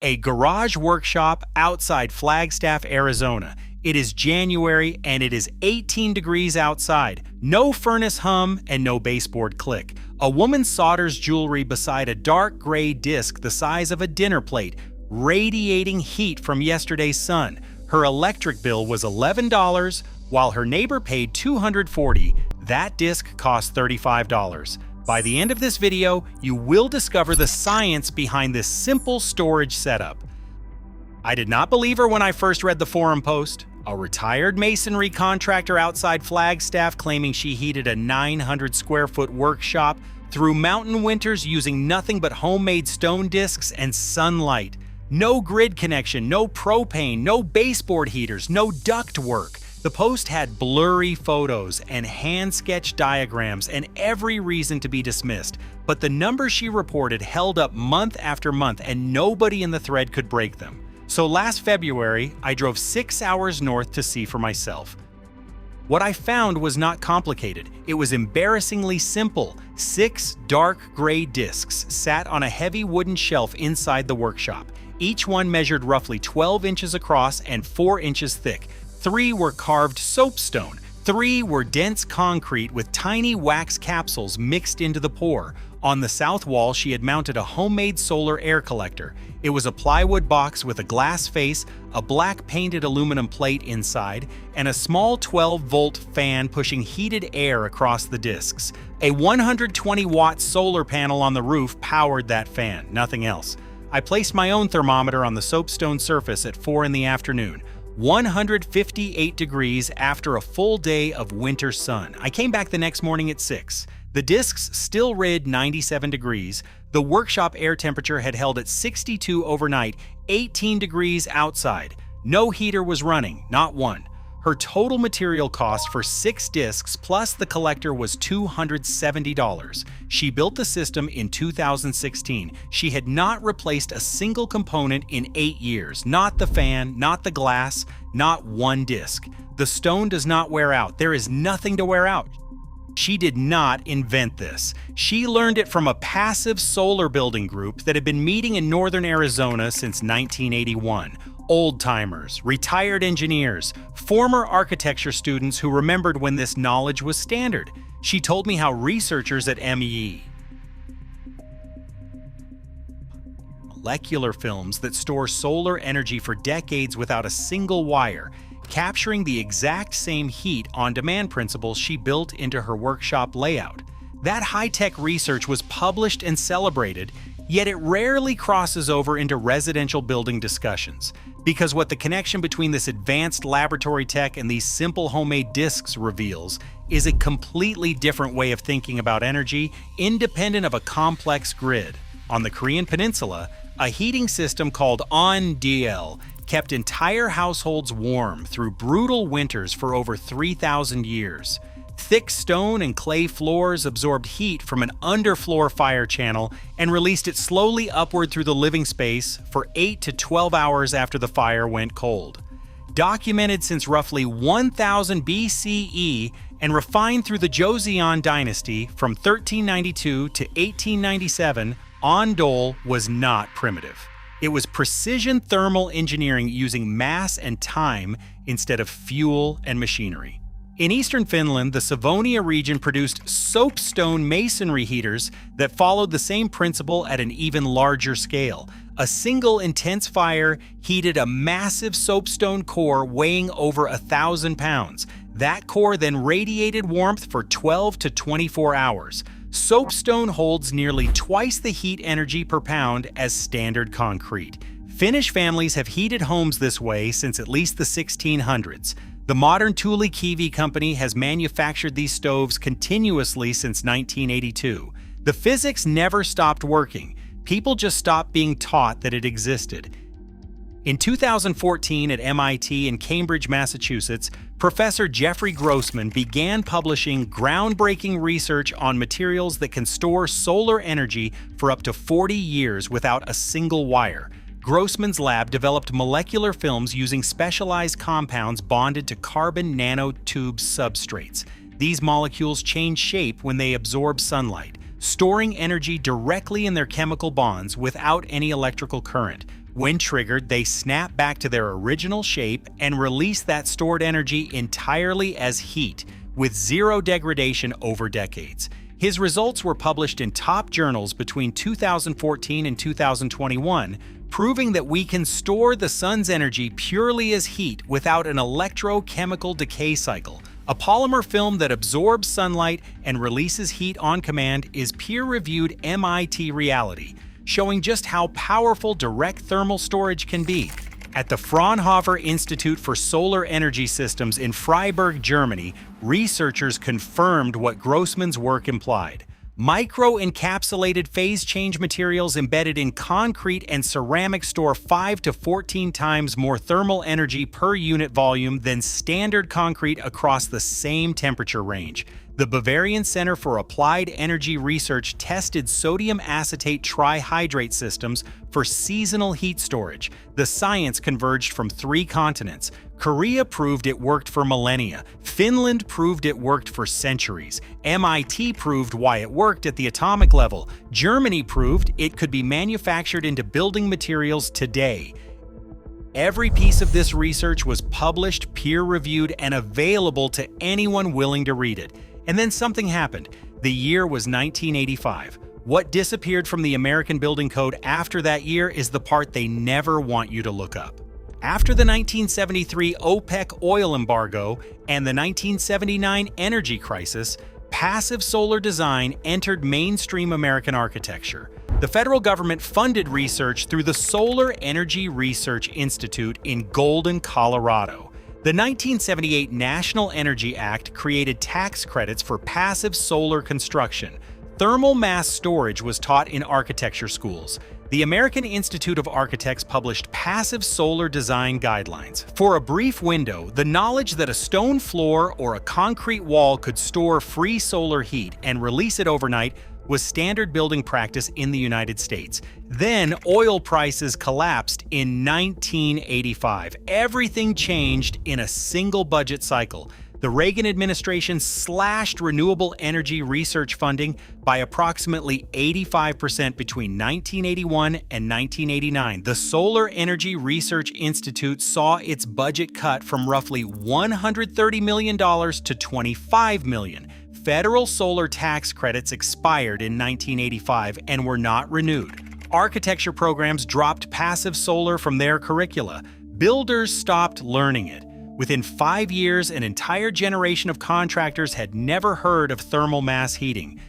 a garage workshop outside Flagstaff, Arizona. It is January and it is 18 degrees outside. No furnace hum and no baseboard click. A woman solders jewelry beside a dark gray disc the size of a dinner plate, radiating heat from yesterday's sun. Her electric bill was $11, while her neighbor paid $240. That disc cost $35. By the end of this video, you will discover the science behind this simple storage setup. I did not believe her when I first read the forum post. A retired masonry contractor outside Flagstaff claiming she heated a 900 square foot workshop through mountain winters using nothing but homemade stone discs and sunlight. No grid connection, no propane, no baseboard heaters, no duct work. The post had blurry photos and hand-sketched diagrams and every reason to be dismissed, but the numbers she reported held up month after month and nobody in the thread could break them. So last February, I drove 6 hours north to see for myself. What I found was not complicated. It was embarrassingly simple. 6 dark gray discs sat on a heavy wooden shelf inside the workshop. Each one measured roughly 12 inches across and 4 inches thick. 3 were carved soapstone. 3 were dense concrete with tiny wax capsules mixed into the pour. On the south wall, she had mounted a homemade solar air collector. It was a plywood box with a glass face, a black painted aluminum plate inside, and a small 12-volt fan pushing heated air across the discs. A 120-watt solar panel on the roof powered that fan, nothing else. I placed my own thermometer on the soapstone surface at 4 in the afternoon. 158 degrees after a full day of winter sun. I came back the next morning at 6. The discs still read 97 degrees. The workshop air temperature had held at 62 overnight, 18 degrees outside. No heater was running, not one. Her total material cost for 6 discs plus the collector was $270. She built the system in 2016. She had not replaced a single component in 8 years. Not the fan, not the glass, not one disc. The stone does not wear out. There is nothing to wear out. She did not invent this. She learned it from a passive solar building group that had been meeting in northern Arizona since 1981. Old-timers, retired engineers, former architecture students who remembered when this knowledge was standard. She told me how researchers at ME molecular films that store solar energy for decades without a single wire, capturing the exact same heat on demand principles she built into her workshop layout. That high-tech research was published and celebrated, yet it rarely crosses over into residential building discussions. Because what the connection between this advanced laboratory tech and these simple homemade discs reveals is a completely different way of thinking about energy, independent of a complex grid. On the Korean peninsula, a heating system called ondol kept entire households warm through brutal winters for over 3,000 years. Thick stone and clay floors absorbed heat from an underfloor fire channel and released it slowly upward through the living space for 8 to 12 hours after the fire went cold. Documented since roughly 1000 BCE and refined through the Joseon dynasty from 1392 to 1897, ondol was not primitive. It was precision thermal engineering using mass and time instead of fuel and machinery. In eastern Finland, the Savonia region produced soapstone masonry heaters that followed the same principle at an even larger scale. A single intense fire heated a massive soapstone core weighing over 1,000 pounds. That core then radiated warmth for 12 to 24 hours. Soapstone holds nearly twice the heat energy per pound as standard concrete. Finnish families have heated homes this way since at least the 1600s. The modern Tuulikivi company has manufactured these stoves continuously since 1982. The physics never stopped working. People just stopped being taught that it existed. In 2014 at MIT in Cambridge, Massachusetts, Professor Jeffrey Grossman began publishing groundbreaking research on materials that can store solar energy for up to 40 years without a single wire. Grossman's lab developed molecular films using specialized compounds bonded to carbon nanotube substrates. These molecules change shape when they absorb sunlight, storing energy directly in their chemical bonds without any electrical current. When triggered, they snap back to their original shape and release that stored energy entirely as heat, with zero degradation over decades. His results were published in top journals between 2014 and 2021, proving that we can store the sun's energy purely as heat without an electrochemical decay cycle. A polymer film that absorbs sunlight and releases heat on command is peer-reviewed MIT reality, showing just how powerful direct thermal storage can be. At the Fraunhofer Institute for Solar Energy Systems in Freiburg, Germany, researchers confirmed what Grossman's work implied. Micro-encapsulated phase change materials embedded in concrete and ceramic store 5 to 14 times more thermal energy per unit volume than standard concrete across the same temperature range. The Bavarian Center for Applied Energy Research tested sodium acetate trihydrate systems for seasonal heat storage. The science converged from 3 continents. Korea proved it worked for millennia. Finland proved it worked for centuries. MIT proved why it worked at the atomic level. Germany proved it could be manufactured into building materials today. Every piece of this research was published, peer-reviewed, and available to anyone willing to read it. And then something happened. The year was 1985. What disappeared from the American Building Code after that year is the part they never want you to look up. After the 1973 OPEC oil embargo and the 1979 energy crisis, passive solar design entered mainstream American architecture. The federal government funded research through the Solar Energy Research Institute in Golden, Colorado. The 1978 National Energy Act created tax credits for passive solar construction. Thermal mass storage was taught in architecture schools. The American Institute of Architects published passive solar design guidelines. For a brief window, the knowledge that a stone floor or a concrete wall could store free solar heat and release it overnight was standard building practice in the United States. Then oil prices collapsed in 1985. Everything changed in a single budget cycle. The Reagan administration slashed renewable energy research funding by approximately 85% between 1981 and 1989. The Solar Energy Research Institute saw its budget cut from roughly $130 million to $25 million. Federal solar tax credits expired in 1985 and were not renewed. Architecture programs dropped passive solar from their curricula. Builders stopped learning it. Within 5 years, an entire generation of contractors had never heard of thermal mass heating.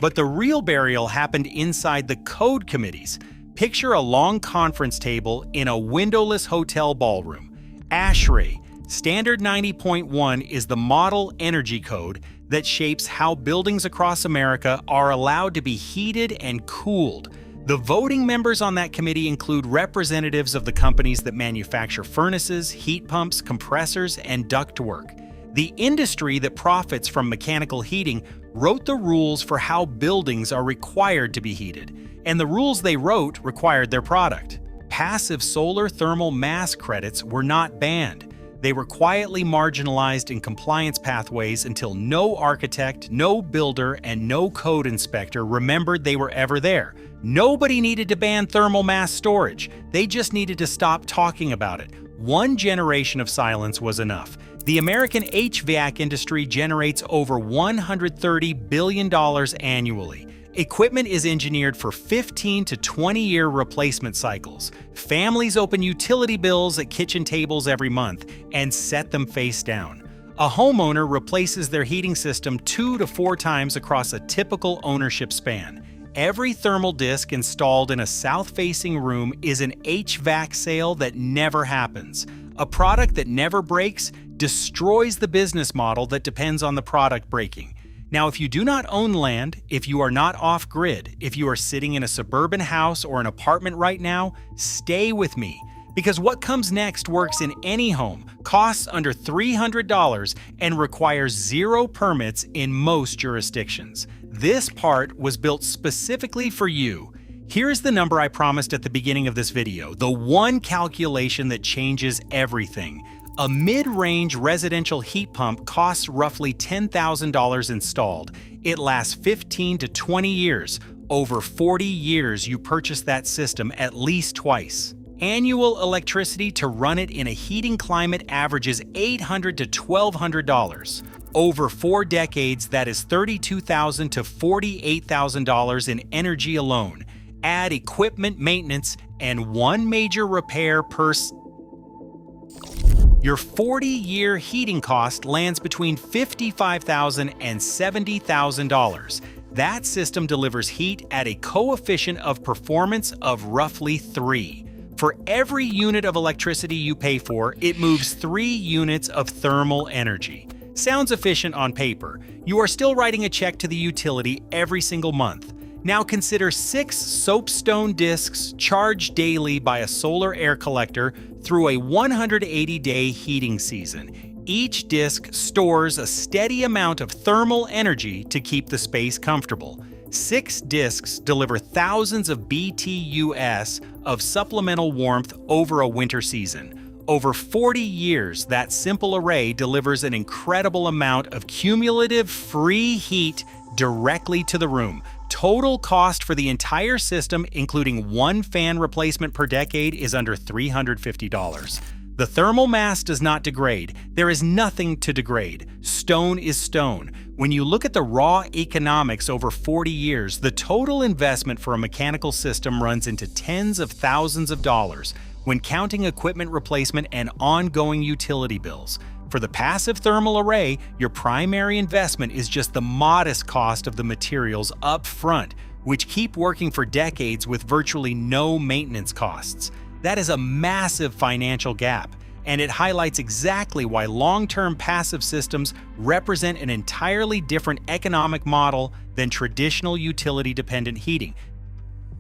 But the real burial happened inside the code committees. Picture a long conference table in a windowless hotel ballroom. ASHRAE, Standard 90.1, is the model energy code that shapes how buildings across America are allowed to be heated and cooled. The voting members on that committee include representatives of the companies that manufacture furnaces, heat pumps, compressors, and ductwork. The industry that profits from mechanical heating wrote the rules for how buildings are required to be heated, and the rules they wrote required their product. Passive solar thermal mass credits were not banned. They were quietly marginalized in compliance pathways until no architect, no builder, and no code inspector remembered they were ever there. Nobody needed to ban thermal mass storage. They just needed to stop talking about it. One generation of silence was enough. The American HVAC industry generates over $130 billion annually. Equipment is engineered for 15 to 20-year replacement cycles. Families open utility bills at kitchen tables every month and set them face down. A homeowner replaces their heating system 2 to 4 times across a typical ownership span. Every thermal disc installed in a south-facing room is an HVAC sale that never happens. A product that never breaks destroys the business model that depends on the product breaking. Now, if you do not own land, if you are not off-grid, if you are sitting in a suburban house or an apartment right now, stay with me. Because what comes next works in any home, costs under $300, and requires 0 permits in most jurisdictions. This part was built specifically for you. Here's the number I promised at the beginning of this video, the one calculation that changes everything. A mid-range residential heat pump costs roughly $10,000 installed. It lasts 15 to 20 years. Over 40 years, you purchase that system at least twice. Annual electricity to run it in a heating climate averages $800 to $1,200. Over 4 decades, that is $32,000 to $48,000 in energy alone. Add equipment maintenance and one major repair per your 40-year heating cost lands between $55,000 and $70,000. That system delivers heat at a coefficient of performance of roughly 3. For every unit of electricity you pay for, it moves 3 units of thermal energy. Sounds efficient on paper. You are still writing a check to the utility every single month. Now consider 6 soapstone discs charged daily by a solar air collector through a 180-day heating season. Each disc stores a steady amount of thermal energy to keep the space comfortable. 6 discs deliver thousands of BTUs of supplemental warmth over a winter season. Over 40 years, that simple array delivers an incredible amount of cumulative free heat directly to the room. Total cost for the entire system, including one fan replacement per decade, is under $350. The thermal mass does not degrade. There is nothing to degrade. Stone is stone. When you look at the raw economics over 40 years, the total investment for a mechanical system runs into tens of thousands of dollars when counting equipment replacement and ongoing utility bills. For the passive thermal array, your primary investment is just the modest cost of the materials up front, which keep working for decades with virtually no maintenance costs. That is a massive financial gap, and it highlights exactly why long-term passive systems represent an entirely different economic model than traditional utility-dependent heating.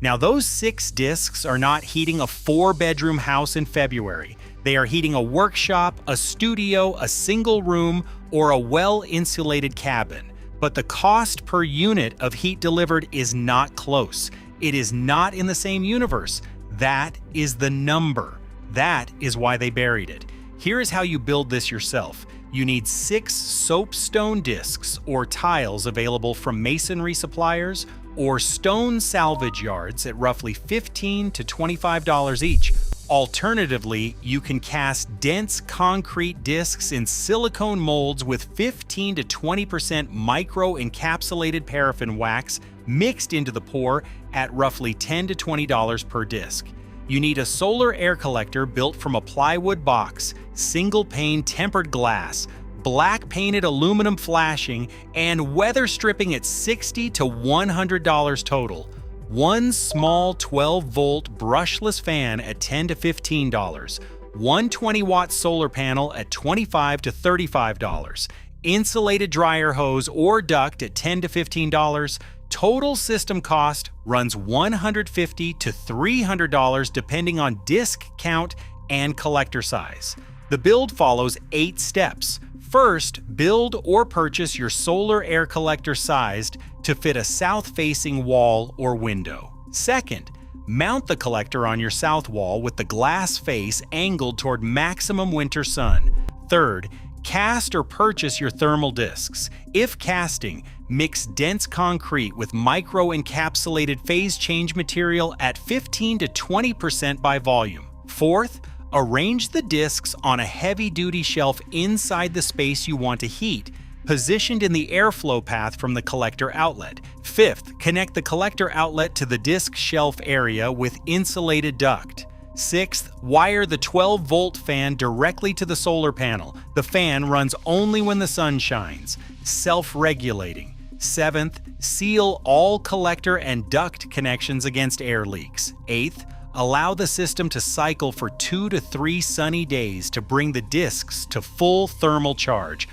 Now, those 6 discs are not heating a 4-bedroom house in February. They are heating a workshop, a studio, a single room, or a well-insulated cabin. But the cost per unit of heat delivered is not close. It is not in the same universe. That is the number. That is why they buried it. Here is how you build this yourself. You need 6 soapstone discs or tiles available from masonry suppliers or stone salvage yards at roughly $15 to $25 each. Alternatively, you can cast dense concrete discs in silicone molds with 15 to 20% micro-encapsulated paraffin wax mixed into the pour at roughly $10 to $20 per disc. You need a solar air collector built from a plywood box, single-pane tempered glass, black painted aluminum flashing, and weather stripping at $60 to $100 total. One small 12-volt brushless fan at $10 to $15. One 20-watt solar panel at $25 to $35. Insulated dryer hose or duct at $10 to $15. Total system cost runs $150 to $300 depending on disc count and collector size. The build follows 8 steps. First, build or purchase your solar air collector sized to fit a south-facing wall or window. Second, mount the collector on your south wall with the glass face angled toward maximum winter sun. Third, cast or purchase your thermal discs. If casting, mix dense concrete with micro-encapsulated phase change material at 15 to 20% by volume. Fourth, arrange the discs on a heavy-duty shelf inside the space you want to heat, positioned in the airflow path from the collector outlet. Fifth, connect the collector outlet to the disc shelf area with insulated duct. Sixth, wire the 12-volt fan directly to the solar panel. The fan runs only when the sun shines, self-regulating. Seventh, seal all collector and duct connections against air leaks. Eighth, allow the system to cycle for 2 to 3 sunny days to bring the discs to full thermal charge.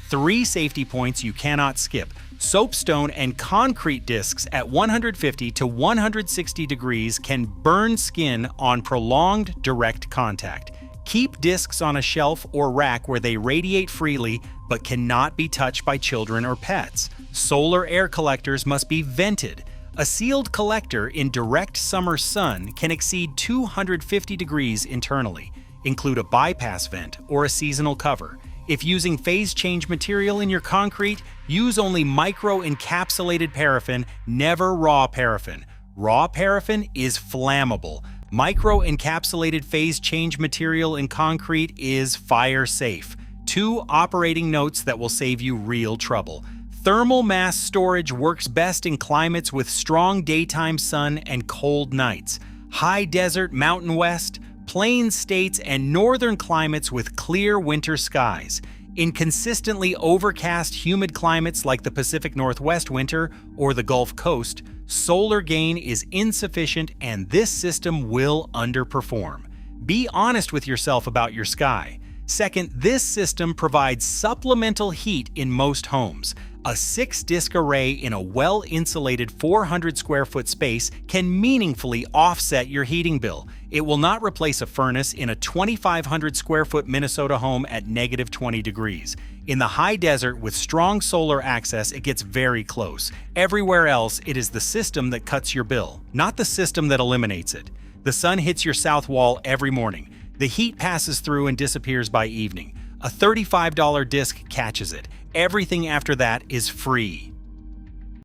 3 safety points you cannot skip. Soapstone and concrete discs at 150 to 160 degrees can burn skin on prolonged direct contact. Keep discs on a shelf or rack where they radiate freely but cannot be touched by children or pets. Solar air collectors must be vented. A sealed collector in direct summer sun can exceed 250 degrees internally. Include a bypass vent or a seasonal cover. If using phase change material in your concrete, use only micro-encapsulated paraffin, never raw paraffin. Raw paraffin is flammable. Micro-encapsulated phase change material in concrete is fire safe. 2 operating notes that will save you real trouble. Thermal mass storage works best in climates with strong daytime sun and cold nights. High desert, mountain west, plain states, and northern climates with clear winter skies. In consistently overcast, humid climates like the Pacific Northwest winter or the Gulf Coast, solar gain is insufficient and this system will underperform. Be honest with yourself about your sky. Second, this system provides supplemental heat in most homes. A 6-disc array in a well-insulated 400 square foot space can meaningfully offset your heating bill. It will not replace a furnace in a 2,500 square foot Minnesota home at negative 20 degrees. In the high desert with strong solar access, it gets very close. Everywhere else, it is the system that cuts your bill, not the system that eliminates it. The sun hits your south wall every morning. The heat passes through and disappears by evening. A $35 disc catches it. Everything after that is free.